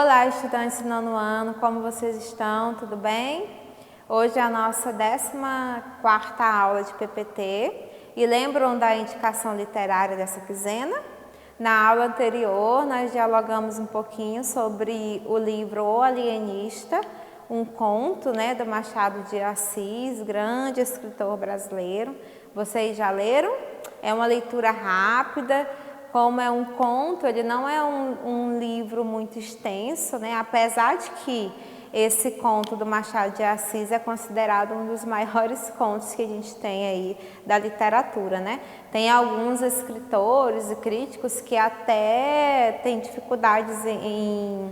Olá, estudantes do nono ano, como vocês estão? Tudo bem? Hoje é a nossa 14ª aula de PPT e lembram da indicação literária dessa quinzena? Na aula anterior, nós dialogamos um pouquinho sobre o livro O Alienista, um conto, do Machado de Assis, grande escritor brasileiro. Vocês já leram? É uma leitura rápida. Como é um conto, ele não é um livro muito extenso, apesar de que esse conto do Machado de Assis é considerado um dos maiores contos que a gente tem aí da literatura, Tem alguns escritores e críticos que até têm dificuldades em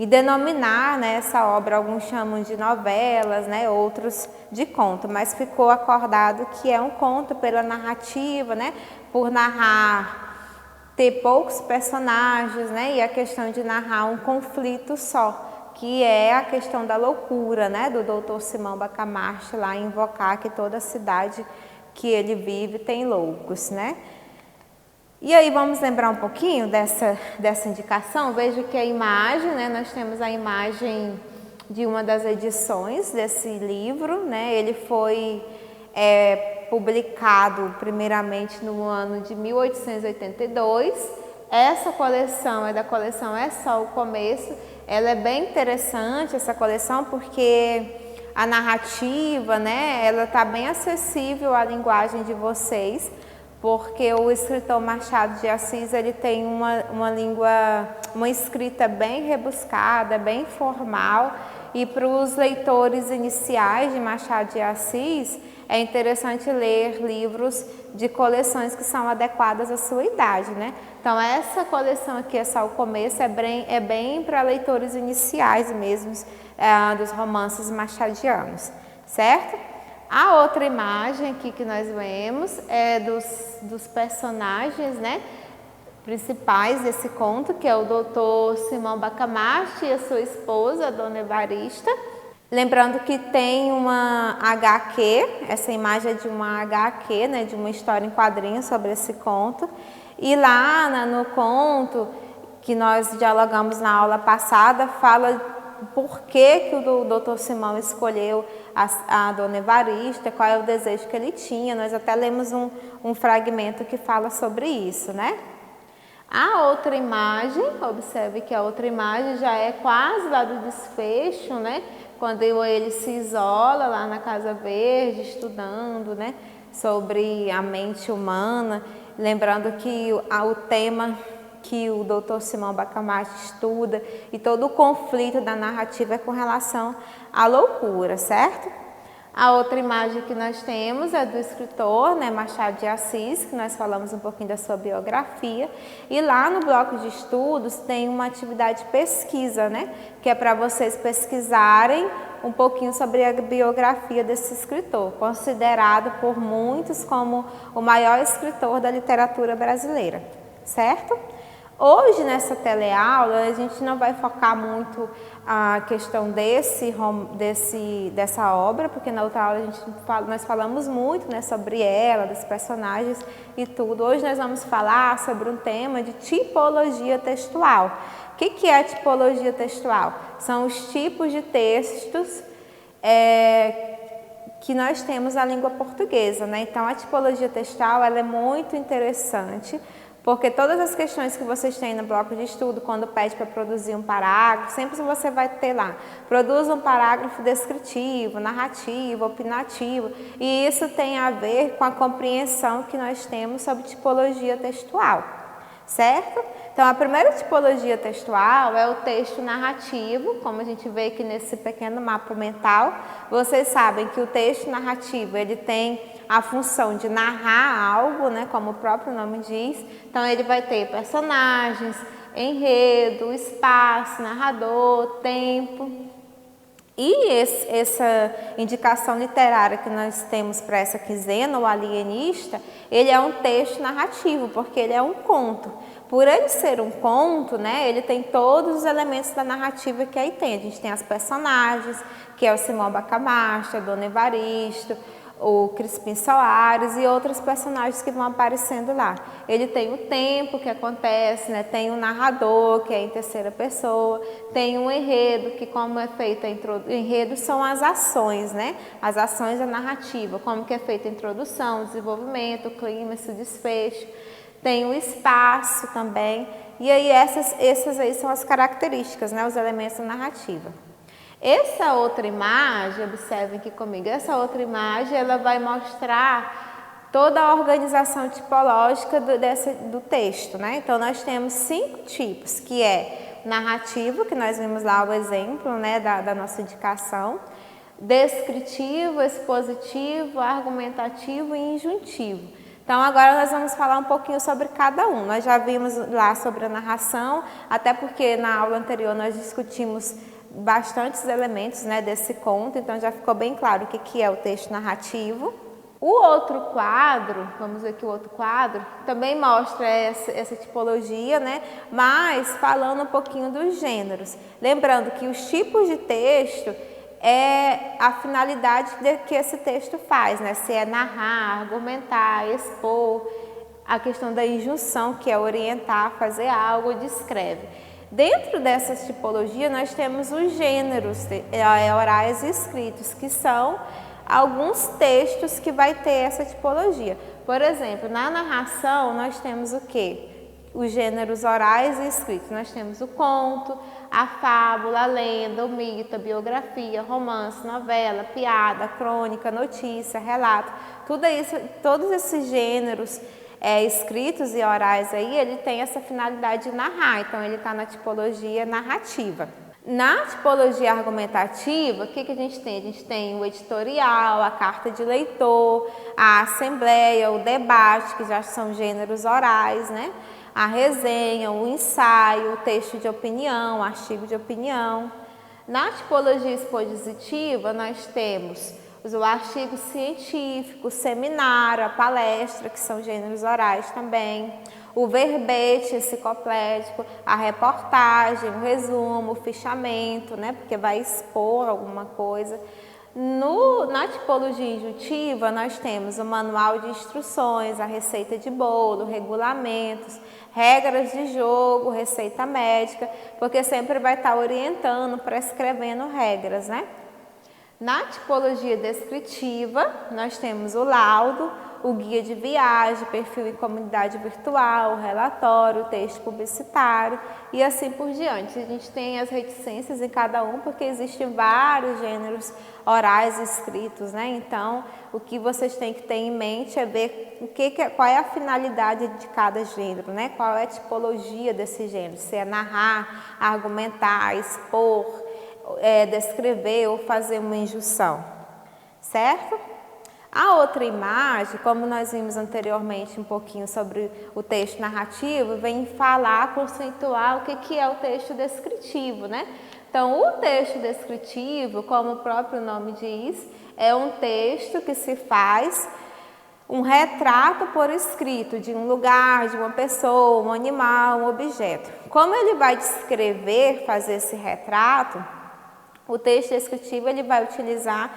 denominar essa obra, alguns chamam de novelas, outros de conto, mas ficou acordado que é um conto pela narrativa, por narrar ter poucos personagens, e a questão de narrar um conflito só, que é a questão da loucura, do Dr. Simão Bacamarte lá invocar que toda a cidade que ele vive tem loucos, E aí vamos lembrar um pouquinho dessa indicação. Veja que a imagem, nós temos a imagem de uma das edições desse livro, Ele foi publicado primeiramente no ano de 1882. Essa coleção é da coleção É Só o Começo. Ela é bem interessante, essa coleção, porque a narrativa, ela está bem acessível à linguagem de vocês, porque o escritor Machado de Assis, ele tem uma escrita bem rebuscada, bem formal, e para os leitores iniciais de Machado de Assis, é interessante ler livros de coleções que são adequadas à sua idade, Então, essa coleção aqui, É Só o Começo, é bem para leitores iniciais mesmo, dos romances machadianos, certo? A outra imagem aqui que nós vemos é dos personagens, principais desse conto, que é o Dr. Simão Bacamarte e a sua esposa, a Dona Evarista. Lembrando que tem uma HQ, essa imagem é de uma HQ, de uma história em quadrinhos sobre esse conto. E lá no conto, que nós dialogamos na aula passada, fala por que o Dr. Simão escolheu a Dona Evarista, qual é o desejo que ele tinha. Nós até lemos um fragmento que fala sobre isso, A outra imagem, observe que a outra imagem já é quase lá do desfecho, Quando ele se isola lá na Casa Verde, estudando, sobre a mente humana. Lembrando que o tema que o Dr. Simão Bacamarte estuda e todo o conflito da narrativa é com relação à loucura, certo? A outra imagem que nós temos é do escritor, Machado de Assis, que nós falamos um pouquinho da sua biografia. E lá no bloco de estudos tem uma atividade de pesquisa, que é para vocês pesquisarem um pouquinho sobre a biografia desse escritor, considerado por muitos como o maior escritor da literatura brasileira, certo? Hoje, nessa teleaula, a gente não vai focar muito a questão dessa obra, porque na outra aula nós falamos muito sobre ela, dos personagens e tudo. Hoje nós vamos falar sobre um tema de tipologia textual. O que é a tipologia textual? São os tipos de textos que nós temos na língua portuguesa, Então, a tipologia textual ela é muito interessante, porque todas as questões que vocês têm no bloco de estudo, quando pede para produzir um parágrafo, sempre você vai ter lá, produza um parágrafo descritivo, narrativo, opinativo, e isso tem a ver com a compreensão que nós temos sobre tipologia textual, certo? Então, a primeira tipologia textual é o texto narrativo, como a gente vê aqui nesse pequeno mapa mental. Vocês sabem que o texto narrativo, ele tem a função de narrar algo, como o próprio nome diz. Então, ele vai ter personagens, enredo, espaço, narrador, tempo. E essa indicação literária que nós temos para essa quinzena, O Alienista, ele é um texto narrativo, porque ele é um conto. Por ele ser um conto, ele tem todos os elementos da narrativa que aí tem. A gente tem as personagens, que é o Simão Bacamarte, a Dona Evarista, o Crispim Soares e outros personagens que vão aparecendo lá. Ele tem o tempo que acontece, né? Tem o narrador, que é em terceira pessoa, tem um enredo, que como é feito o enredo são as ações, né? As ações da narrativa, como que é feita a introdução, o desenvolvimento, o clímax, o desfecho. Tem o espaço também, e aí essas aí são as características, né? Os elementos da narrativa. Essa outra imagem, observem aqui comigo, essa outra imagem ela vai mostrar toda a organização tipológica do texto, né? Então, nós temos 5 tipos, que é narrativo, que nós vimos lá o exemplo, né, da nossa indicação, descritivo, expositivo, argumentativo e injuntivo. Então, agora nós vamos falar um pouquinho sobre cada um. Nós já vimos lá sobre a narração, até porque na aula anterior nós discutimos bastantes elementos, né, desse conto, então já ficou bem claro o que é o texto narrativo. O outro quadro, vamos ver aqui o outro quadro, também mostra essa tipologia, né, mas falando um pouquinho dos gêneros. Lembrando que os tipos de texto é a finalidade que esse texto faz, né, se é narrar, argumentar, expor, a questão da injunção, que é orientar, fazer algo, descreve. Dentro dessas tipologias, nós temos os gêneros orais e escritos, que são alguns textos que vai ter essa tipologia. Por exemplo, na narração, nós temos o quê? Os gêneros orais e escritos. Nós temos o conto, a fábula, a lenda, o mito, a biografia, romance, novela, piada, crônica, notícia, relato. Tudo isso, todos esses gêneros escritos e orais aí, ele tem essa finalidade de narrar, então ele está na tipologia narrativa. Na tipologia argumentativa, o que a gente tem? A gente tem o editorial, a carta de leitor, a assembleia, o debate, que já são gêneros orais, né? A resenha, o ensaio, o texto de opinião, o artigo de opinião. Na tipologia expositiva, nós temos o artigo científico, o seminário, a palestra, que são gêneros orais também, o verbete enciclopédico, a reportagem, o resumo, o fichamento, né, porque vai expor alguma coisa. Na tipologia injuntiva, nós temos o manual de instruções, a receita de bolo, regulamentos, regras de jogo, receita médica, porque sempre vai estar orientando, prescrevendo regras, né? Na tipologia descritiva, nós temos o laudo, o guia de viagem, perfil em comunidade virtual, o relatório, o texto publicitário e assim por diante. A gente tem as reticências em cada um porque existem vários gêneros orais escritos, né? Então, o que vocês têm que ter em mente é ver qual é a finalidade de cada gênero, né? Qual é a tipologia desse gênero, se é narrar, argumentar, expor, descrever ou fazer uma injunção, certo? A outra imagem, como nós vimos anteriormente um pouquinho sobre o texto narrativo, vem falar, conceituar o que é o texto descritivo, né? Então, o texto descritivo, como o próprio nome diz, é um texto que se faz um retrato por escrito de um lugar, de uma pessoa, um animal, um objeto. Como ele vai descrever, fazer esse retrato, o texto descritivo ele vai utilizar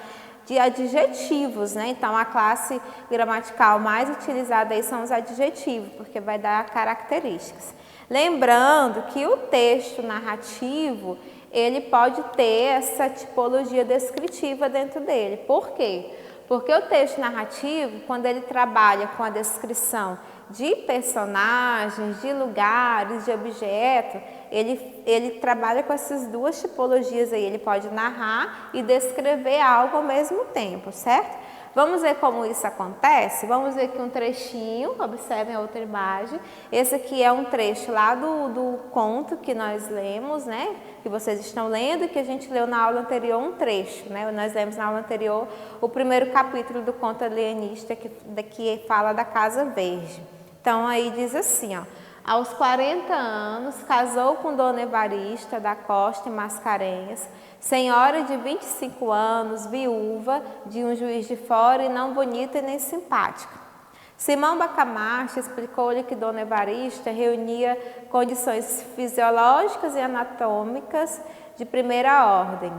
de adjetivos, né? Então, a classe gramatical mais utilizada aí são os adjetivos, porque vai dar características. Lembrando que o texto narrativo, ele pode ter essa tipologia descritiva dentro dele. Por quê? Porque o texto narrativo, quando ele trabalha com a descrição de personagens, de lugares, de objetos, ele trabalha com essas duas tipologias aí. Ele pode narrar e descrever algo ao mesmo tempo, certo? Vamos ver como isso acontece? Vamos ver aqui um trechinho, observem a outra imagem. Esse aqui é um trecho lá do conto que nós lemos, né? Que vocês estão lendo e que a gente leu na aula anterior um trecho, né? Nós lemos na aula anterior o primeiro capítulo do conto alienista que fala da Casa Verde. Então, aí diz assim, ó. Aos 40 anos, casou com Dona Evarista da Costa e Mascarenhas, senhora de 25 anos, viúva de um juiz de fora e não bonita e nem simpática. Simão Bacamachte explicou-lhe que Dona Evarista reunia condições fisiológicas e anatômicas de primeira ordem.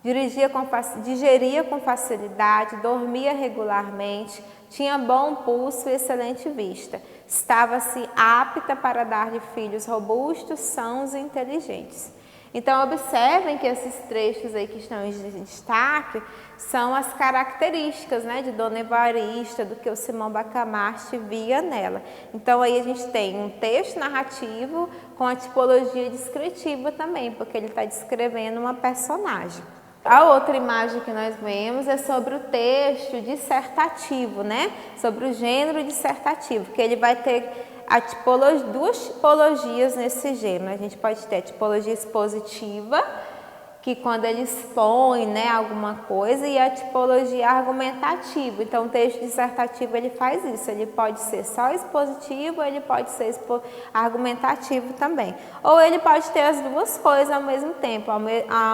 digeria com facilidade, dormia regularmente, tinha bom pulso e excelente vista. Estava-se apta para dar de filhos robustos, sãos e inteligentes. Então, observem que esses trechos aí que estão em destaque são as características, né, de Dona Evarista, do que o Simão Bacamarte via nela. Então, aí a gente tem um texto narrativo com a tipologia descritiva também, porque ele está descrevendo uma personagem. A outra imagem que nós vemos é sobre o texto dissertativo, né? Sobre o gênero dissertativo, que ele vai ter duas tipologias nesse gênero. A gente pode ter a tipologia expositiva, que quando ele expõe, né, alguma coisa, e a tipologia argumentativa. Então, o texto dissertativo ele faz isso, ele pode ser só expositivo, ou ele pode ser argumentativo também. Ou ele pode ter as duas coisas ao mesmo tempo. Ao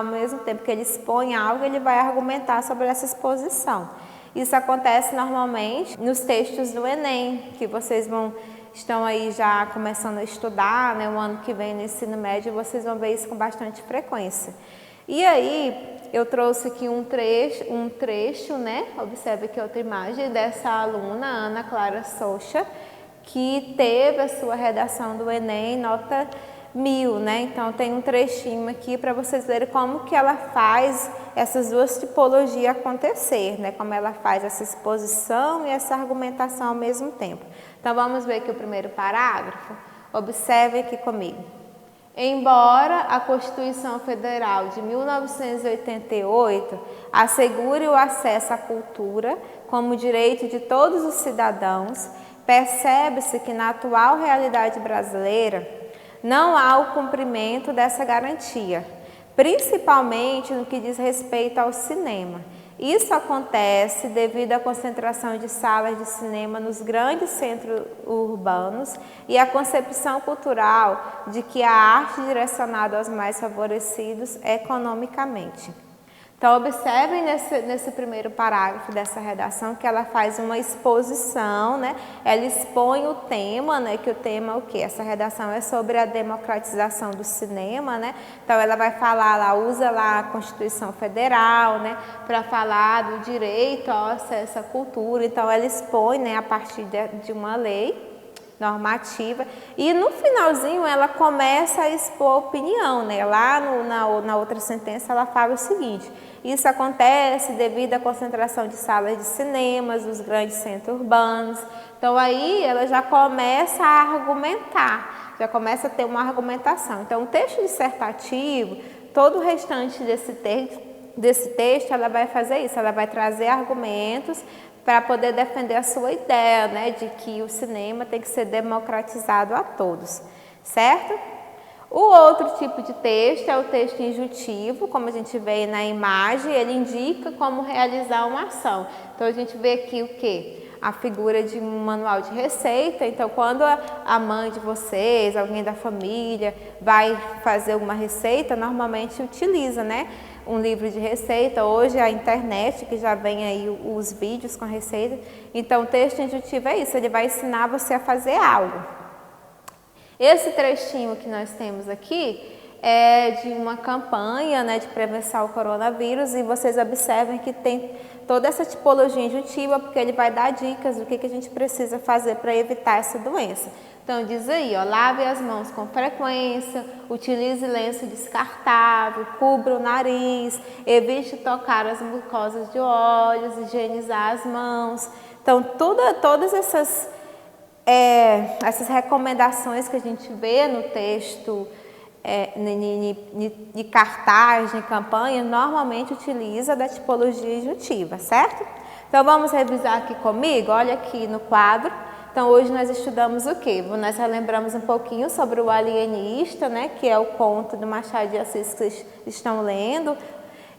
mesmo tempo que ele expõe algo, ele vai argumentar sobre essa exposição. Isso acontece normalmente nos textos do Enem, que vocês estão aí já começando a estudar, né, o ano que vem no ensino médio, vocês vão ver isso com bastante frequência. E aí, eu trouxe aqui um trecho, né? Observe aqui outra imagem dessa aluna, Ana Clara Soucha, que teve a sua redação do Enem, nota 1000, né? Então, tem um trechinho aqui para vocês verem como que ela faz essas duas tipologias acontecer, né? Como ela faz essa exposição e essa argumentação ao mesmo tempo. Então, vamos ver aqui o primeiro parágrafo. Observe aqui comigo. Embora a Constituição Federal de 1988 assegure o acesso à cultura como direito de todos os cidadãos, percebe-se que na atual realidade brasileira não há o cumprimento dessa garantia, principalmente no que diz respeito ao cinema. Isso acontece devido à concentração de salas de cinema nos grandes centros urbanos e à concepção cultural de que a arte é direcionada aos mais favorecidos economicamente. Então, observem nesse primeiro parágrafo dessa redação que ela faz uma exposição, né? Ela expõe o tema, né? Que o tema é o quê? Essa redação é sobre a democratização do cinema, né? Então, ela vai falar lá, usa lá a Constituição Federal, né? Para falar do direito ao acesso à cultura. Então, ela expõe, né? A partir de uma lei normativa, e no finalzinho ela começa a expor opinião, né? Lá na outra sentença ela fala o seguinte: isso acontece devido à concentração de salas de cinemas nos grandes centros urbanos. Então aí ela já começa a argumentar, já começa a ter uma argumentação. Então o texto dissertativo, todo o restante desse texto ela vai fazer isso, ela vai trazer argumentos para poder defender a sua ideia, né, de que o cinema tem que ser democratizado a todos, certo? O outro tipo de texto é o texto injuntivo, como a gente vê na imagem, ele indica como realizar uma ação. Então, a gente vê aqui o quê? A figura de um manual de receita. Então, quando a mãe de vocês, alguém da família, vai fazer alguma receita, normalmente utiliza, né, um livro de receita. Hoje a internet, que já vem aí os vídeos com a receita. Então, o texto injuntivo é isso, ele vai ensinar você a fazer algo. Esse trechinho que nós temos aqui é de uma campanha, né, de prevenção ao coronavírus, e vocês observem que tem toda essa tipologia injuntiva, porque ele vai dar dicas do que a gente precisa fazer para evitar essa doença. Então, diz aí, ó, lave as mãos com frequência, utilize lenço descartável, cubra o nariz, evite tocar as mucosas de olhos, higienizar as mãos. Então, todas essas recomendações que a gente vê no texto, de cartaz, de campanha, normalmente utiliza da tipologia injuntiva, certo? Então, vamos revisar aqui comigo, olha aqui no quadro. Então, hoje nós estudamos o quê? Nós relembramos um pouquinho sobre o Alienista, né, que é o conto do Machado de Assis que vocês estão lendo.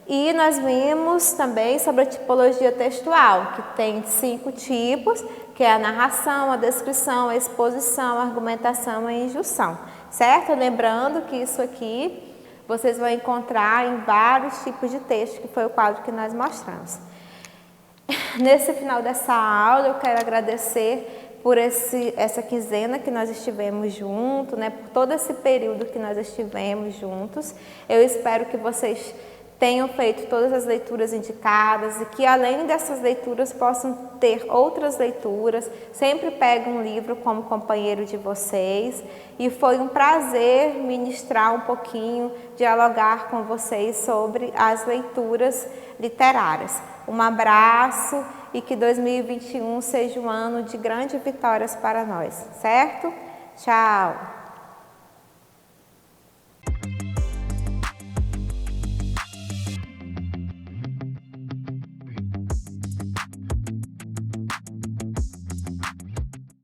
E nós vimos também sobre a tipologia textual, que tem 5 tipos, que é a narração, a descrição, a exposição, a argumentação e a injunção, certo? Lembrando que isso aqui vocês vão encontrar em vários tipos de texto, que foi o quadro que nós mostramos. Nesse final dessa aula, eu quero agradecer por essa quinzena que nós estivemos juntos, né, por todo esse período que nós estivemos juntos. Eu espero que vocês tenham feito todas as leituras indicadas e que além dessas leituras possam ter outras leituras. Sempre pego um livro como companheiro de vocês e foi um prazer ministrar um pouquinho, dialogar com vocês sobre as leituras literárias. Um abraço e que 2021 seja um ano de grandes vitórias para nós, certo? Tchau!